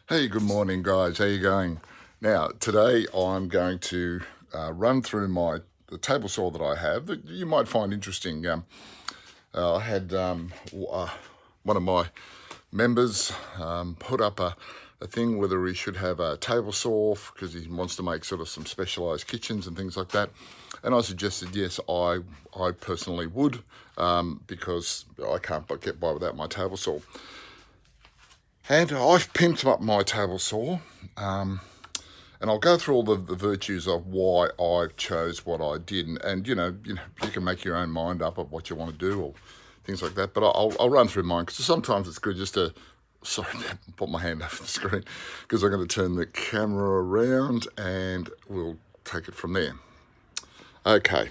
Hey, good morning, guys. How you going? Now, today I'm going to run through the table saw that I have that you might find interesting. I had one of my members put up a thing whether he should have a table saw because he wants to make sort of some specialised kitchens and things like that. And I suggested yes, I personally would because I can't get by without my table saw. And I've pimped up my table saw, and I'll go through all the virtues of why I chose what I did. And you can make your own mind up of what you want to do or things like that. But I'll run through mine because sometimes it's good just to, sorry, put my hand over the screen because I'm going to turn the camera around and we'll take it from there. Okay,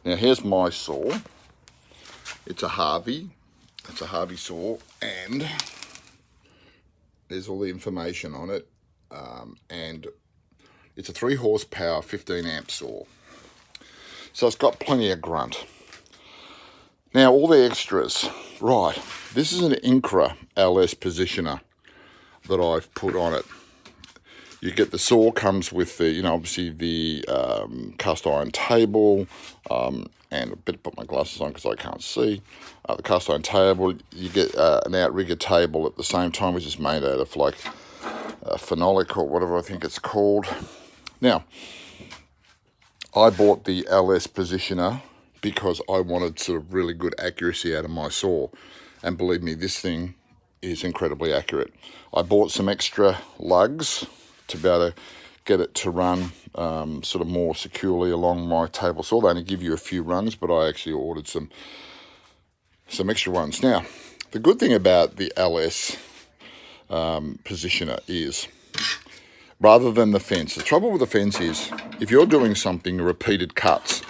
now here's my saw. It's a Harvey Saw, and there's all the information on it, and it's a 3 horsepower 15 amp saw, so it's got plenty of grunt. Now all the extras, right, this is an Incra LS positioner that I've put on it. You get the saw, comes with the, obviously the cast iron table, and I better put my glasses on because I can't see. The cast iron table, you get an outrigger table at the same time, which is made out of like phenolic or whatever I think it's called. Now, I bought the LS positioner because I wanted sort of really good accuracy out of my saw. And believe me, this thing is incredibly accurate. I bought some extra lugs to be able to get it to run sort of more securely along my table saw. They only give you a few runs, but I actually ordered some extra ones. Now, the good thing about the LS positioner is, rather than the fence, the trouble with the fence is, if you're doing something, repeated cuts,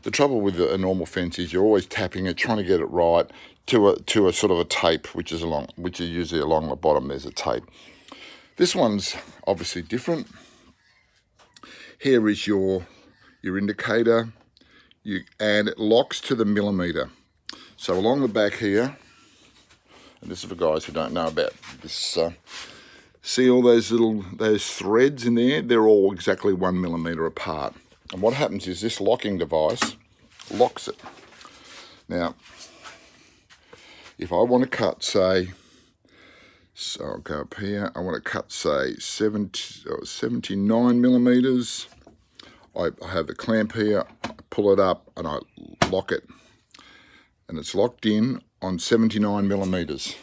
the trouble with a normal fence is you're always tapping it, trying to get it right to a sort of a tape, which is usually along the bottom. There's a tape. This one's obviously different. Here is your indicator, and it locks to the millimetre. So along the back here, and this is for guys who don't know about this, see all those threads in there? They're all exactly 1 millimetre apart. And what happens is this locking device locks it. Now, if I want to cut, say, so I'll go up here, I want to cut, say, 79 millimetres. I have the clamp here, I pull it up and I lock it. And it's locked in on 79 millimetres.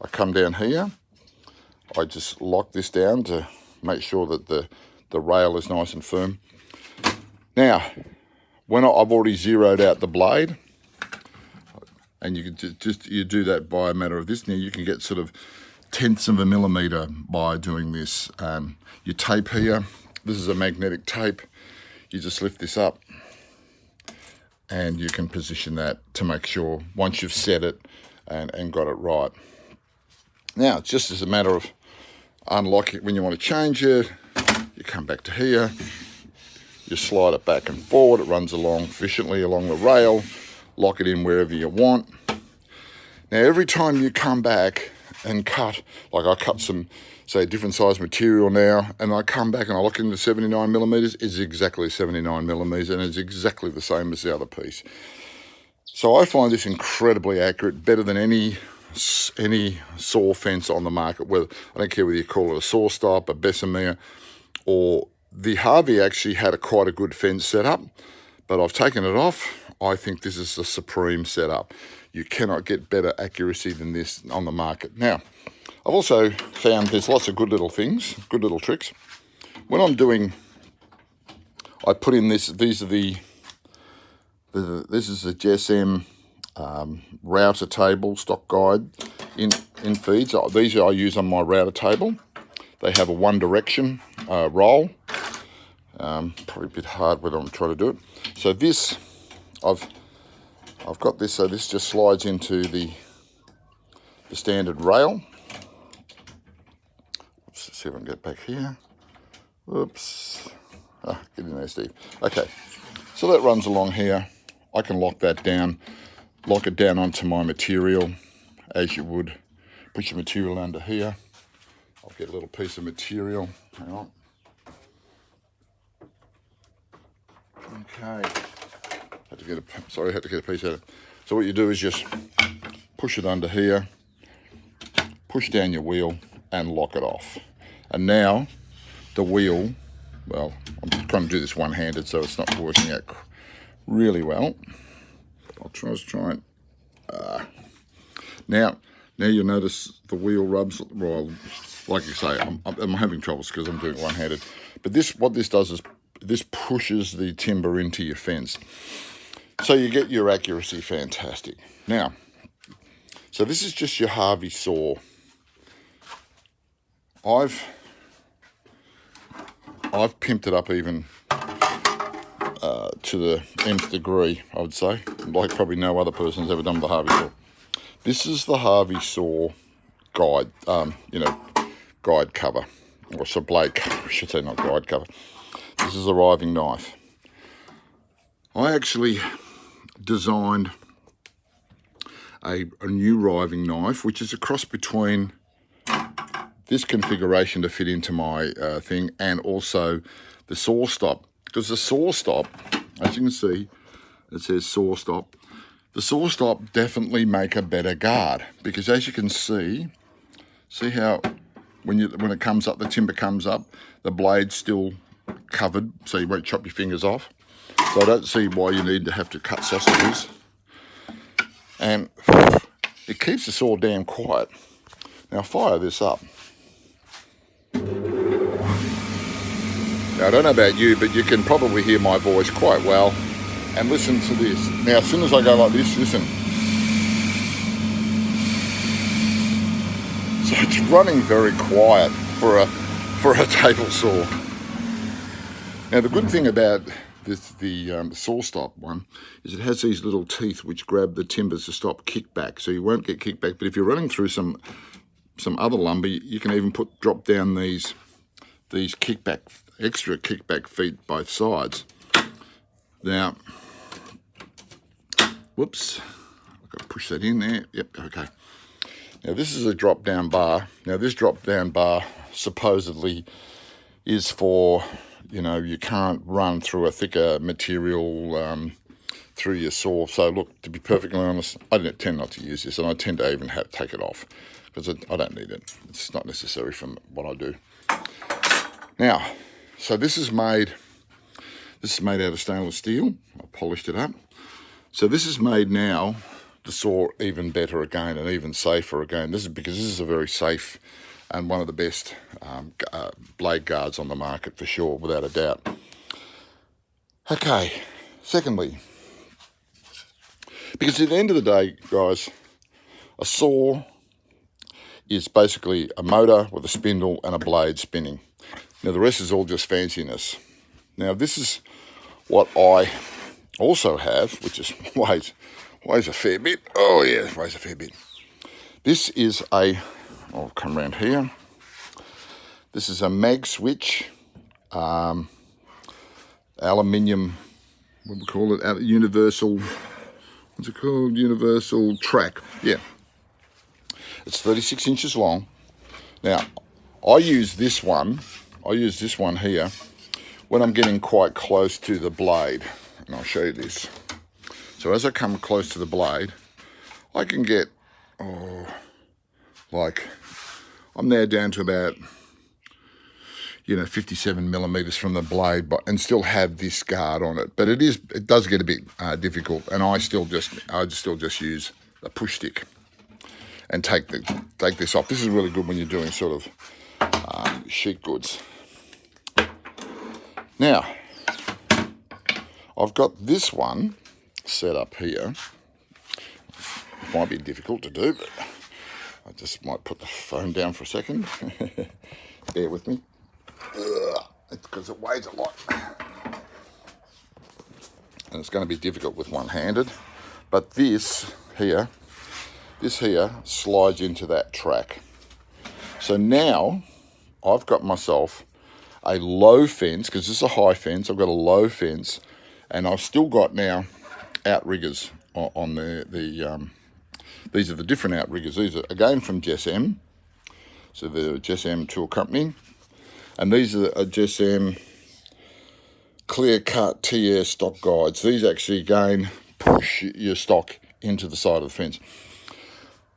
I come down here, I just lock this down to make sure that the rail is nice and firm. Now, when I've already zeroed out the blade, and you can you do that by a matter of this. Now you can get sort of tenths of a millimetre by doing this. You tape here, this is a magnetic tape, you just lift this up and you can position that to make sure once you've set it and got it right. Now it's just as a matter of unlocking. When you want to change it, you come back to here, you slide it back and forward, it runs along efficiently along the rail, lock it in wherever you want. Now every time you come back and cut, like I cut some, say, different size material now, and I come back and I look into 79 millimetres, it's exactly 79 millimetres, and it's exactly the same as the other piece. So I find this incredibly accurate, better than any saw fence on the market. Whether, I don't care whether you call it a saw stop, a Bessemer, or the Harvey actually had quite a good fence setup, but I've taken it off. I think this is a supreme setup. You cannot get better accuracy than this on the market. Now, I've also found there's lots of good little things, good little tricks. When I'm doing, I put in this, this is the GSM router table stock guide in feeds. These I use on my router table. They have a one direction roll. Probably a bit hard when I'm trying to do it. So this, I've got this, so this just slides into the standard rail. Let's see if I can get back here. Oops. Get in there, Steve. Okay, so that runs along here. I can lock that down, lock it down onto my material as you would. Put your material under here. I'll get a little piece of material. Hang on. Okay. Had to get a piece out of it. So what you do is just push it under here, push down your wheel and lock it off. And now the wheel, well, I'm trying to do this one-handed so it's not working out really well. I'll try and now you'll notice the wheel rubs. Well, like you say, I'm having troubles because I'm doing it one-handed. But what this does is this pushes the timber into your fence, so you get your accuracy fantastic. Now, so this is just your Harvey Saw. I've pimped it up even to the nth degree, I would say, like probably no other person's ever done with the Harvey Saw. This is the Harvey Saw guide, guide cover, or it's a blade cover, I should say, not guide cover. This is a riving knife. I actually designed a new riving knife, which is a cross between this configuration to fit into my thing and also the saw stop. Because the saw stop, as you can see, it says saw stop. The saw stop definitely make a better guard, because as you can see how when it comes up, the timber comes up, the blade's still covered, so you won't chop your fingers off. So I don't see why you need to have to cut sausages. And it keeps the saw damn quiet. Now fire this up. Now I don't know about you, but you can probably hear my voice quite well. And listen to this. Now as soon as I go like this, listen. So it's running very quiet for a table saw. Now the good thing about the saw stop one is it has these little teeth which grab the timbers to stop kickback, so you won't get kickback. But if you're running through some other lumber, you can even drop down these extra kickback feet both sides. Now, whoops, I've got to push that in there. Yep, okay. Now this is a drop down bar. Now this drop down bar supposedly is for, you can't run through a thicker material through your saw. So look, to be perfectly honest, I tend not to use this, and I tend to even take it off because I don't need it. It's not necessary from what I do. Now, so this is made out of stainless steel. I polished it up. So this is made now the saw even better again and even safer again. This is a very safe and one of the best blade guards on the market for sure, without a doubt. Okay, secondly, because at the end of the day, guys, a saw is basically a motor with a spindle and a blade spinning. Now the rest is all just fanciness. Now this is what I also have, which is weighs a fair bit. Oh yeah, it weighs a fair bit. This is I'll come around here. This is a mag switch, aluminium, what do we call it? Universal, what's it called? Universal track. Yeah. It's 36 inches long. Now, I use this one here when I'm getting quite close to the blade. And I'll show you this. So as I come close to the blade, I can get, I'm now down to about, 57 millimeters from the blade, and still have this guard on it. But it does get a bit difficult, and I still just use a push stick and take this off. This is really good when you're doing sort of sheet goods. Now, I've got this one set up here. It might be difficult to do, but I just might put the phone down for a second. Bear with me. It's because it weighs a lot. And it's going to be difficult with one-handed. But this here slides into that track. So now I've got myself a low fence, because this is a high fence. I've got a low fence, and I've still got now Outriggers on these are the different Outriggers. These are again from Jess M. So they're a GSM tool company. And these are a GSM clear cut TS stock guides. These actually again push your stock into the side of the fence.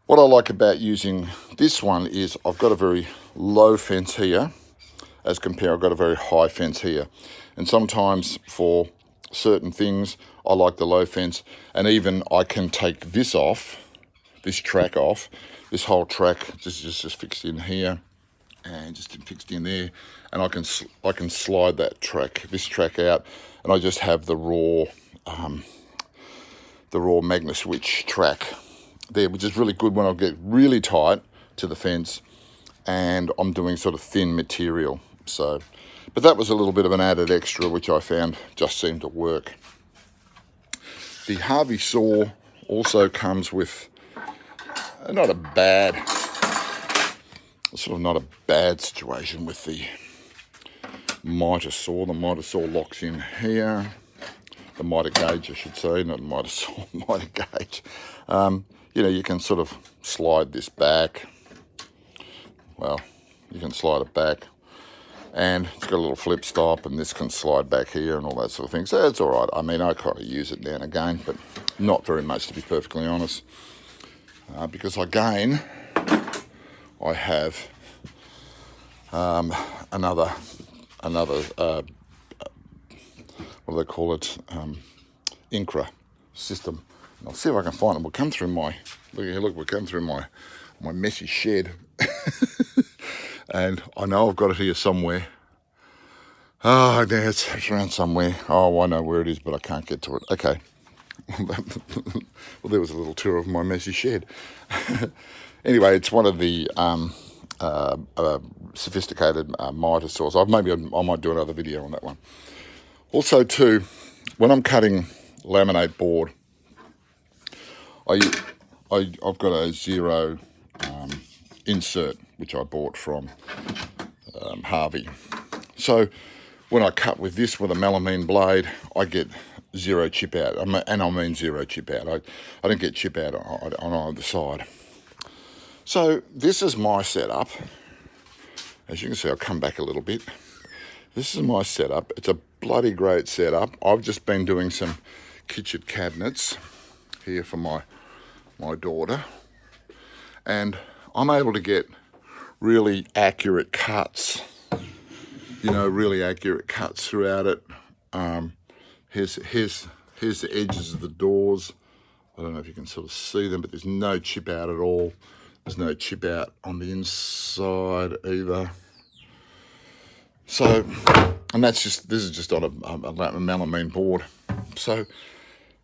What I like about using this one is I've got a very low fence here as compared, I've got a very high fence here. And sometimes for certain things, I like the low fence, and even I can take this off, this track off, this whole track just fixed in here and just fixed in there, and I can slide that track, this track out, and I just have the raw magnet switch track there, which is really good when I get really tight to the fence and I'm doing sort of thin material. So, but that was a little bit of an added extra which I found just seemed to work. The Harvey Saw also comes with not a bad situation with the miter saw. The miter saw locks in here. The miter gauge, I should say, not miter saw, miter gauge. You know, you can sort of slide this back. Well, you can slide it back, and it's got a little flip stop, and this can slide back here and all that sort of thing. So it's all right. I mean, I kind of use it now and again, but not very much, to be perfectly honest, because again, I have another what do they call it, Incra system. And I'll see if I can find it. We'll come through my, we'll come through my messy shed. And I know I've got it here somewhere. Oh, yeah, it's around somewhere. Oh, I know where it is, but I can't get to it. Okay. Well, there was a little tour of my messy shed. Anyway, it's one of the sophisticated miter saws. Maybe I might do another video on that one. Also, too, when I'm cutting laminate board, I've got a zero insert which I bought from Harvey. So when I cut with this with a melamine blade, I get zero chip out, and I mean zero chip out. I don't get chip out on either side. So this is my setup. As you can see, I'll come back a little bit. This is my setup. It's a bloody great setup. I've just been doing some kitchen cabinets here for my daughter, and I'm able to get really accurate cuts, you know, really accurate cuts throughout it. Here's the edges of the doors. I don't know if you can sort of see them, but there's no chip out at all. There's no chip out on the inside either. So, and this is just on a melamine board. So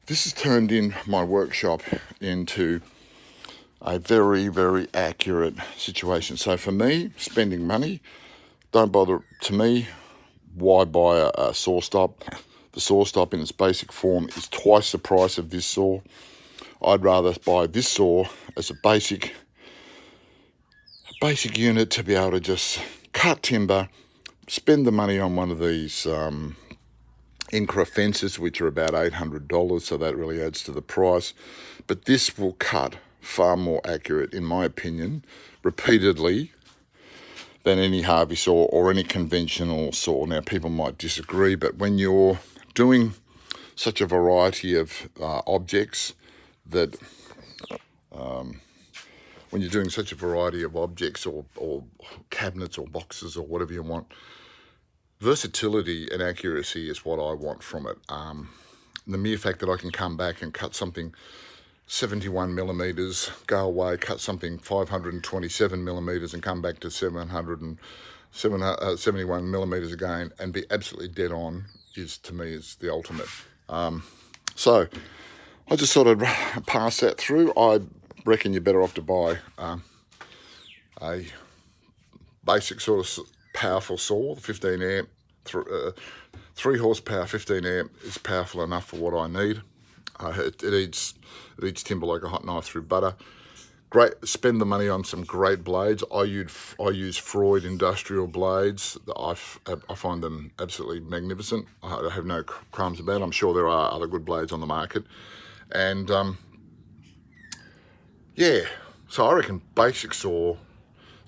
this has turned in my workshop into a very, very accurate situation. So for me, spending money, don't bother. To me, why buy a saw stop? The saw stop in its basic form is twice the price of this saw. I'd rather buy this saw as a basic unit to be able to just cut timber, spend the money on one of these Incra fences, which are about $800, so that really adds to the price. But this will cut far more accurate, in my opinion, repeatedly than any Harvey saw or any conventional saw. Now, people might disagree, but when you're doing such a variety of objects that when you're doing such a variety of objects or cabinets or boxes or whatever you want, versatility and accuracy is what I want from it. The mere fact that I can come back and cut something 71 millimeters, go away, cut something 527 millimeters and come back to 71 millimeters again and be absolutely dead on is, to me, is the ultimate. So I just sort of pass that through. I reckon you're better off to buy a basic sort of powerful saw, 15 amp, 3 horsepower, 15 amp is powerful enough for what I need. It eats timber like a hot knife through butter. Great, spend the money on some great blades. I use Freud industrial blades. I find them absolutely magnificent. I have no crumbs about it. I'm sure there are other good blades on the market. And yeah, so I reckon basic saw,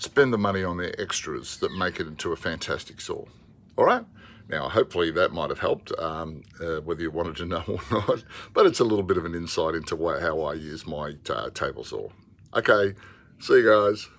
spend the money on the extras that make it into a fantastic saw. All right? Now, hopefully that might have helped, whether you wanted to know or not, but it's a little bit of an insight into how I use my table saw. Okay, see you guys.